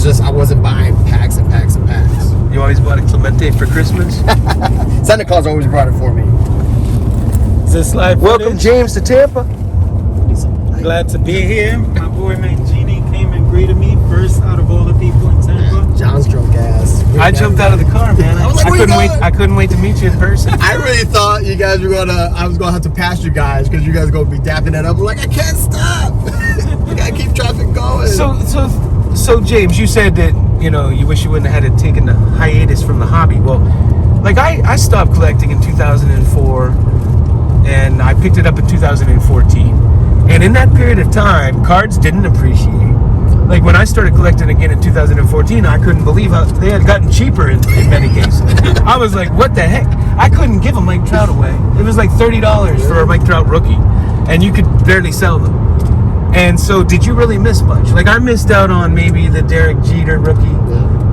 was just, I wasn't buying packs and packs and packs. You always bought a Clemente for Christmas? Santa Claus always brought it for me. Is this live Welcome, footage? James, to Tampa. Glad to be here. My boy Mangini came and greeted me first out of all the people in Tampa. John's drunk ass. I jumped out of the car, man. I was like, where you going? I couldn't wait to meet you in person. I really thought you guys were I was gonna have to pass you guys because you guys are gonna be dapping that up. I'm like, I can't stop. I gotta keep traffic going. So James, you said that, you wish you wouldn't have had to taken a hiatus from the hobby. Well, like I stopped collecting in 2004 and I picked it up in 2014. And in that period of time, cards didn't appreciate. Like when I started collecting again in 2014, I couldn't believe how they had gotten cheaper in many cases. I was like, what the heck? I couldn't give a Mike Trout away. It was like $30 for a Mike Trout rookie, and you could barely sell them. And so, did you really miss much? Like I missed out on maybe the Derek Jeter rookie,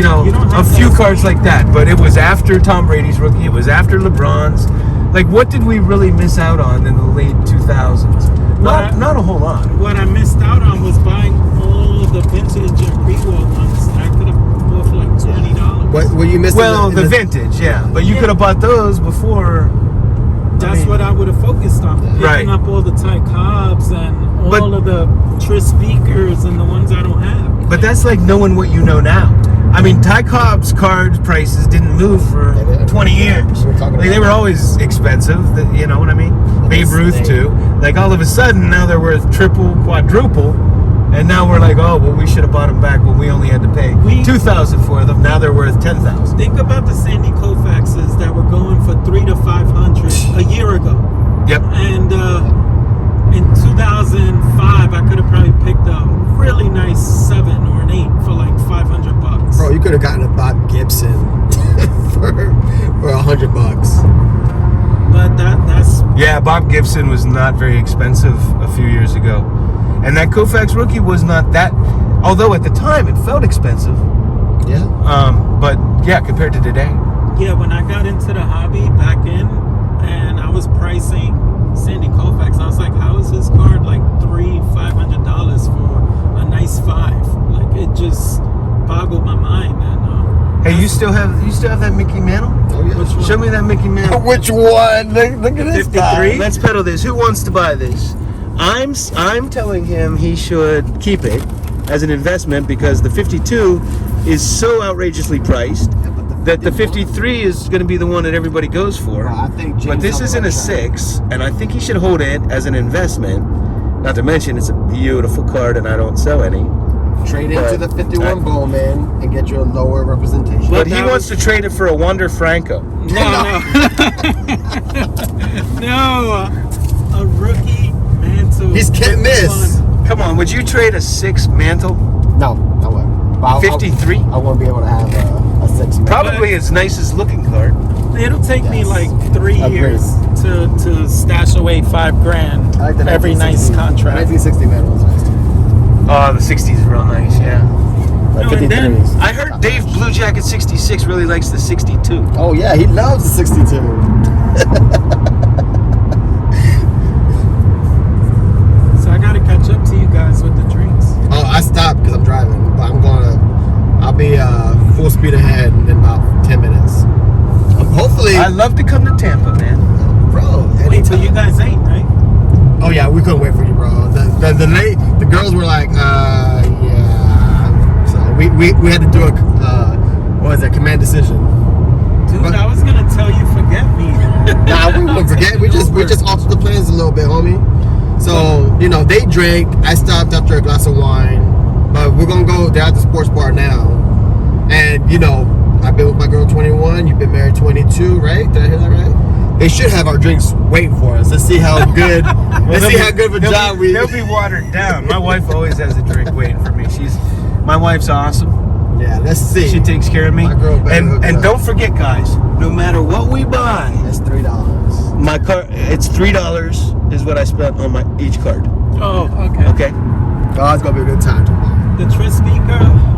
a few cards like that. But it was after Tom Brady's rookie. It was after LeBron's. Like, what did we really miss out on in the late 2000s? Not a whole lot. What I missed out on was buying all the vintage and pre-war ones. I could have bought for like $20. What you missed? Well, the vintage, yeah. But you could have bought those before. That's what I would have focused on. Picking up all the Ty Cobbs and all of the Tris speakers and the ones I don't have. But that's like knowing what you know now. I mean, Ty Cobb's card prices didn't move for 20 years. They were always expensive, you know what I mean? Babe Ruth too. Like all of a sudden, now they're worth triple, quadruple, and now we're like, oh, well, we should have bought them back when we only had to pay $2,000 for them. Now they're worth $10,000. Think about the Sandy Koufaxes that were going for $300 to $500 a year ago. Yep. And in 2005, I could have probably picked a really nice 7 or an 8 for like $500. Bro, you could have gotten a Bob Gibson for $100. But that's yeah. Bob Gibson was not very expensive a few years ago, and that Koufax rookie was not that. Although at the time it felt expensive. Yeah. But yeah, compared to today. Yeah, when I got into the hobby back in, and I was pricing Sandy Koufax, I was like, how is his card like $500 for a nice 5? Like it just boggled my mind. And hey, you still have that Mickey Mantle? Oh, yeah. Show me that Mickey Mantle. Which one? Look at this 53? guy. Let's pedal this. Who wants to buy this? I'm telling him he should keep it as an investment because the 52 is so outrageously priced that the 53 is going to be the one that everybody goes for. I think James but this isn't a 6, and I think he should hold it as an investment. Not to mention, it's a beautiful card, and I don't sell any. Trade into the 51 Bowman and get you a lower representation. But he wants to trade it for a Wander Franco. No. No. A rookie Mantle. He's can't miss. Come on, would you trade a 6 Mantle? No, I wouldn't. But 53? I won't be able to have a 6 man. Probably its nicest looking card. It'll take me like 3 Agreed. years to stash away $5,000 I like the every nice 1960 contract. 1960 man was nice too. Oh, the 60s is real nice, yeah. Like No, and then 53s. I heard Dave Blue Jacket 66 really likes the 62. Oh yeah, he loves the 62. So I gotta catch up to you guys with the drinks. Oh, I stopped because I'm driving, but I'll be full speed ahead in about 10 minutes. Hopefully, I love to come to Tampa, man. bro. Wait, so anytime. you guys ain't, right? Oh yeah, we couldn't wait for you, bro. The girls were like, yeah. So we had to do a command decision. Dude, But- I was gonna tell you forget me. Nah, we won't forget. We just altered the plans a little bit, homie. So they drank. I stopped after a glass of wine, but we're gonna go. They're at the sports bar now, and I've been with my girl 21. You've been married 22, right? Did I hear that right? They should have our drinks waiting for us. Let's see how good. Let's see how good of a job we. They'll be watered down. My wife always has a drink waiting for me. My wife's awesome. Yeah, let's see. She takes care of me. My girl better hook and up. don't forget, guys, no matter what we buy, That's $3. my car, it's $3 is what I spent on each card. Oh, okay. Okay. Oh, it's gonna be a good time tomorrow. The Tris speaker.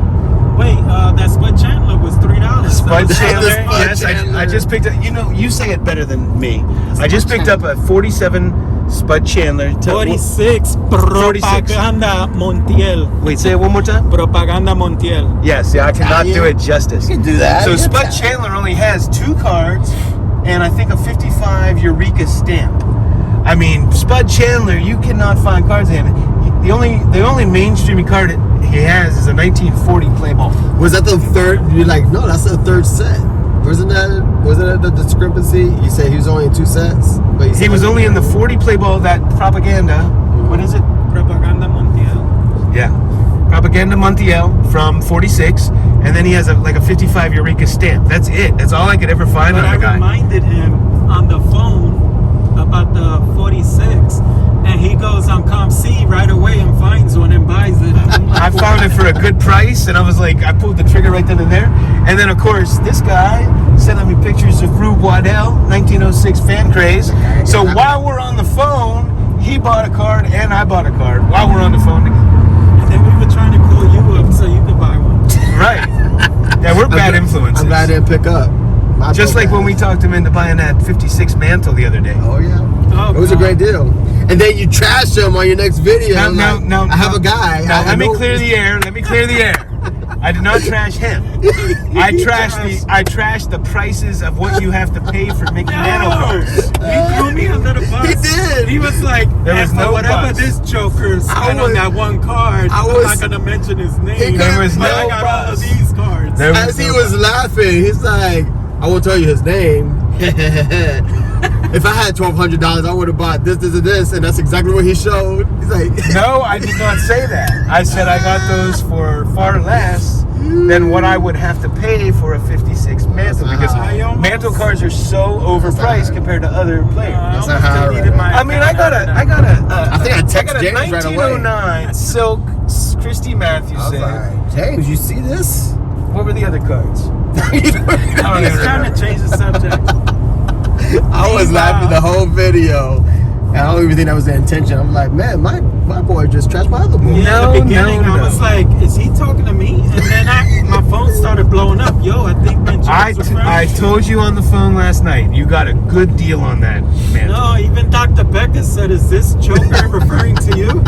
Wait, that Spud Chandler was $3. Spud That's Chandler. the Spud Yes, Chandler. I just picked up. You say it better than me. I just picked up a 47 Spud Chandler. 46 Propaganda Montiel. Wait, say it one more time. Propaganda Montiel. Yes, yeah, I cannot do it justice. You can do that. So You can Spud tap. Chandler only has 2 cards and I think a 55 Eureka stamp. I mean, Spud Chandler, you cannot find cards of him. The only mainstream card he has is a 1940 play ball. Was that the third? You're like, no, that's the third set. Wasn't that the discrepancy? You said he was only in 2 sets, but He was only in the 40 play ball, that Propaganda. What is it? Propaganda Montiel. Yeah. Propaganda Montiel from 46. And then he has a 55 Eureka stamp. That's it. That's all I could ever find But on I the guy. reminded him on the phone about the 46, and he goes on ComC right away and finds one and buys it. I found it for a good price, and I was like, I pulled the trigger right then and there. And then, of course, this guy sending me pictures of Rube Waddell, 1906 fan craze. So while we're on the phone, he bought a card and I bought a card while we're on the phone together. And then we were trying to call you up so you could buy one. Right. Yeah, we're bad influences. I'm glad I didn't pick up. Just like when we talked him into buying that 56 mantle the other day. Oh yeah. Oh, It was a God. great deal. And then you trashed him on your next video. I have a guy. Now, let me clear the air. Let me clear the air. I did not trash him. I trashed the prices of what you have to pay for Mickey Mantle cards. He threw me under the bus. He did. He was like, There was "And for no whatever bus. this Joker spent on that one card, I'm not gonna mention his name. There was but I no got all of bus. these cards." There As he was laughing, he's like, I won't tell you his name. If I had $1,200, I would have bought this, and this, and that's exactly what he showed. He's like, No, I did not say that. I said I got those for far less than what I would have to pay for a 56 mantle because I almost- mantle cards are so overpriced compared to other players. That's not how I read it. I mean, I got a I think I texted James right away. 1909 Silk Christy I was Mathewson. like, James, you see this? What were the other cards? I don't He's even trying remember. to change the subject. I was laughing the whole video. And I don't even think that was the intention. I'm like, man, my boy just trashed my other boy. Yeah, No, in the beginning, no, I was no. like, "Is he talking to me?" And then my phone started blowing up. Yo, I think Ben James was I right. told you on the phone last night, you got a good deal on that, man. No, even Dr. Becker said, "Is this Joker referring to you?"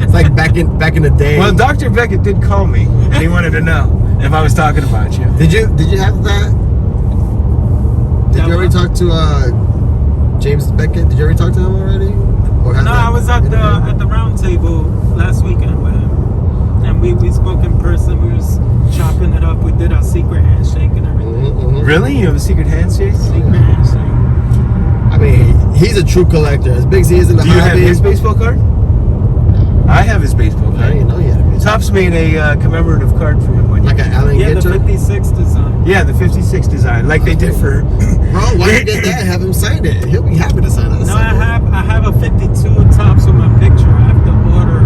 It's like back in the day. Well, Dr. Beckett did call me, and he wanted to know if I was talking about you. Did you have that? Did you already talk to James Beckett? Did you already talk to him already? Or had No, that I was at interview? the round table last weekend with him, and we spoke in person. We was chopping it up. We did our secret handshake and everything. Mhm. Really? You have a secret handshake? Secret handshake. I mean, he's a true collector. As big as he is in the Do you have hobby. his baseball card? I have his baseball I card. didn't know he had a baseball. Tops made a commemorative card for him one year. Like an Allen Yeah, the Ginter. 56 design. Yeah, the 56 design, like they did for. Bro, why don't you get that? Have him sign it. He'll be happy to sign it. No, I have a 52 tops with my picture. I have to order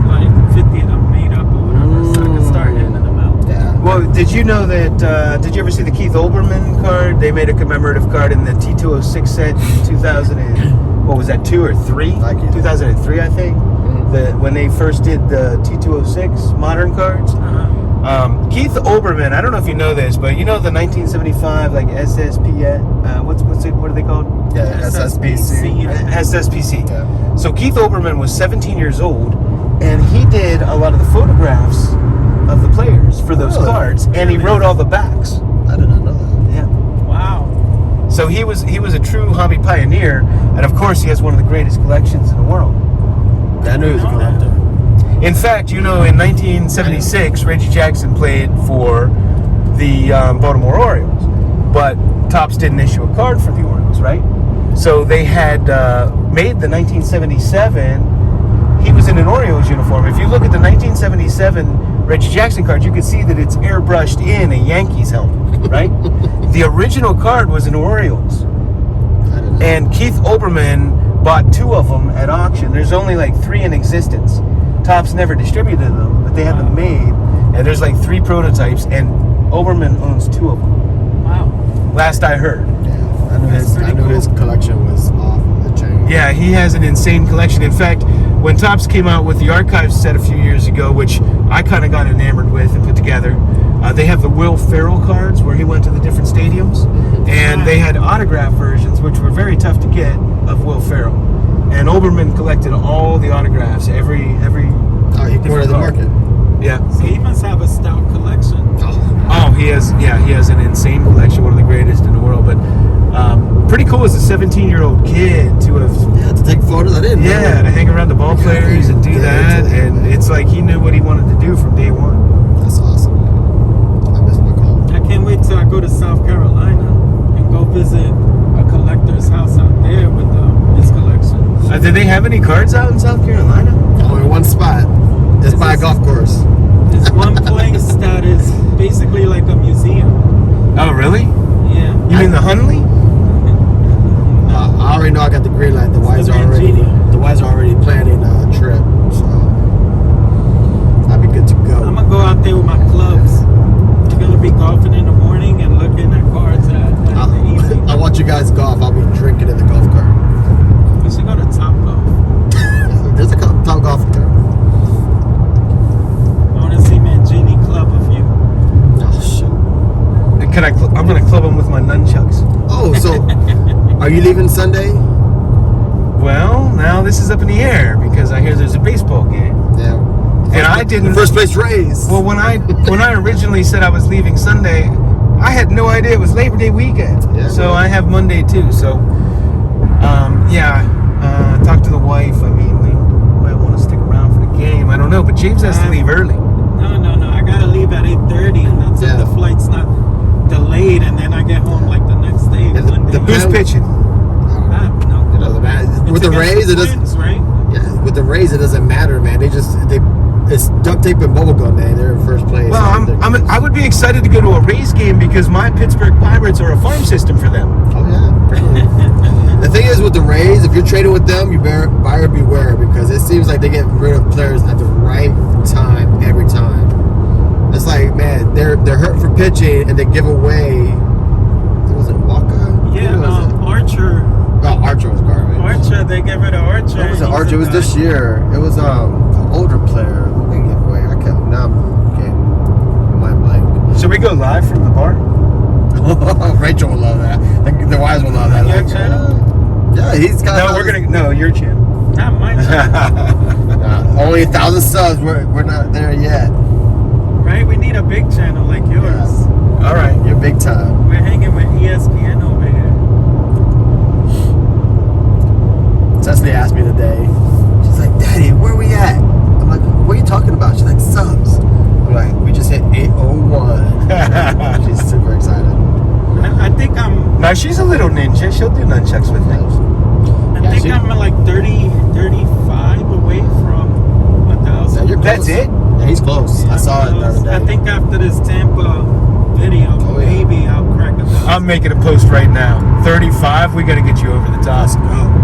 like 50 of them made up or whatever, so I can start handing them out. Yeah. Well, did you know that? Did you ever see the Keith Olbermann card? They made a commemorative card in the T206 set in 2000. What was that? 2 or 3? Like it. 2003, I think. When they first did the T206 modern cards. Keith Olbermann, I don't know if you know this, but you know the 1975 like SSP. What are they called? Yeah, SSPC. SSPC. Yeah. So Keith Olbermann was 17 years old, and he did a lot of the photographs of the players for those Really? cards, and he wrote all the backs. I did not know that. Yeah. Wow. So he was a true hobby pioneer, and of course he has one of the greatest collections in the world. I knew he was a collector. In fact, you know, in 1976, Reggie Jackson played for the Baltimore Orioles, but Topps didn't issue a card for the Orioles, right? So they had made the 1977. He was in an Orioles uniform. If you look at the 1977 Reggie Jackson card, you can see that it's airbrushed in a Yankees helmet, right? The original card was an Orioles. I didn't know. And Keith Olbermann bought 2 of them at auction. There's only like 3 in existence. Topps never distributed them, but they had them made. And there's like 3 prototypes, and Olbermann owns 2 of them. Wow. Last I heard. Yeah, I knew pretty his collection was off the chain. Yeah, he has an insane collection. In fact, when Topps came out with the archives set a few years ago, which I kind of got enamored with and put together, they have the Will Ferrell cards where he went to the different stadiums, and they had autograph versions, which were very tough to get, of Will Ferrell. and Oberman collected all the autographs, every. Oh, he cornered the card. market. Yeah. So he must have a stout collection. Oh, he has an insane collection, one of the greatest in the world. But pretty cool as a 17-year-old kid to have. Yeah, to take photos. I didn't know. Yeah, to hang around the ball players and do Yeah, that, and it's like he knew what he wanted to do from day one. That's awesome. I missed my call. I can't wait till I go to South Carolina and go visit a collector's house out there with his collection. Did they have any cards out in South Carolina? Only one spot. It's by a golf course. There's one place that is basically like a museum. Oh, really? Yeah. You mean the Hunley? I already know I got the green light. The Wise are already planning a trip, so I'll be good to go. I'm gonna go out there with my clubs. We're gonna be golfing in the morning and looking at cards at the evening. I want you guys golf. I'll be drinking in the golf cart. We should go to Top Golf. There's a top golf there. I want to see Mangini club a few. Oh shoot. Can I'm gonna club him with my nunchucks. Oh, so are you leaving Sunday? Well, now this is up in the air because I hear there's a baseball game. Yeah. And I didn't. First place race. Well, when I originally said I was leaving Sunday, I had no idea it was Labor Day weekend. Yeah. So I have Monday too. So, talk to the wife. I mean, we might want to stick around for the game. I don't know, but James has to leave early. No. I gotta leave at 8:30, and that's if the flight's not delayed, and then I get home like the next day. Yeah, Monday. Who's pitching? I have no It doesn't matter. It's With the against Rays, it Twins, doesn't. right? Yeah, with the Rays, it doesn't matter, man. It's duct tape and bubble gum, man. They're in first place. Well, I would be excited to go to a Rays game because my Pittsburgh Pirates are a farm system for them. Oh yeah. The thing is with the Rays, if you're trading with them, you buyer beware because it seems like they get rid of players at the right time every time. It's like, man, they're hurt for pitching and they give away. Was it Walker? Yeah, Archer. Oh, Archer was garbage. Archer, they get rid of Archer. What was it? He's Archer? It was this year. It was an older player. Who they give away? I can't. Now I'm getting my blank. Should we go live from the bar? Rachel will love that. The wives will love that. Your Like, channel? yeah, he's got. Your channel. Not my channel. Only 1,000 subs. We're not there yet. Right? We need a big channel like yours. Yeah. All right, you're big time. We're hanging with ESPN over here. Cecily asked me today. She's like, "Daddy, where we at?" I'm like, "What are you talking about?" She's like, "Subs." I'm like, "We just hit 801." She's super excited. I think I'm. Now she's a little ninja. She'll do nunchucks with me. I think I'm like 30, 35 away from 1,000. Yeah, you're close. That's it? Yeah, he's close. I saw it the other day. I think after this Tampa video, Oh, yeah. maybe I'll crack 1,000. I'm making a post right now. 35. We got to get you over the top. Let's go.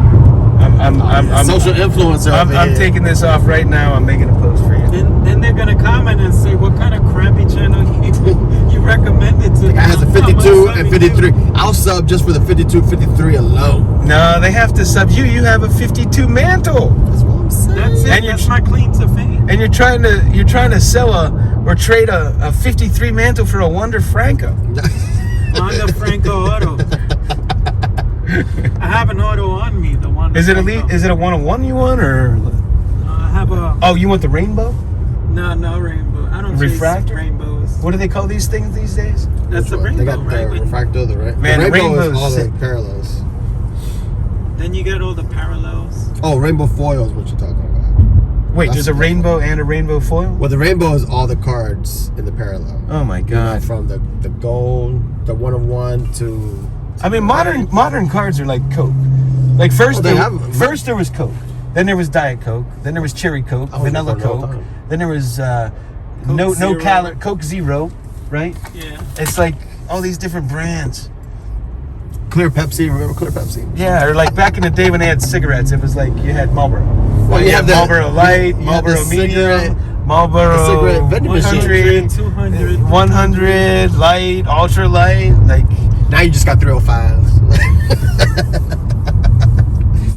I'm social influencer. I'm taking this off right now. I'm making a post for you. Then they're gonna comment and say, "What kind of crappy channel you recommended to?" The guy has a 52 and 53. I'll sub just for the 52, 53 alone. No, they have to sub you. You have a 52 mantle, That's what I'm saying. That's it. And That's my claim to fame. and you're trying to sell or trade a 53 mantle for a Wonder Franco. Honda Franco auto. I have an auto on me. The one. Is it a 101 you want or? I have a. Oh, you want the rainbow? No rainbow. I don't Refractor? chase rainbows. What do they call these things these days? That's the They rainbow, got right? the refractor, Man, the rainbow rainbow's is all the sick. parallels. Then you get all the parallels. Oh, rainbow foil is what you're talking about. Wait, That's there's a rainbow and a rainbow foil? Well, the rainbow is all the cards in the parallel. Oh my You know, god. from the gold, the 1-of-1 to. I mean, modern cards are like Coke. Like first there was Coke, then there was Diet Coke, then there was Cherry Coke, Oh, Vanilla for a long Coke, time. then there was Zero. Coke Zero, right? Yeah. It's like all these different brands. Clear Pepsi, remember Clear Pepsi? Yeah, or like back in the day when they had cigarettes, it was like you had Marlboro. Well, you have the Marlboro Light, you have the Marlboro cigarette- Medium, Marlboro cigarette vending machine. 100, 200. 100, Light, Ultra Light, like Now you just got 305s.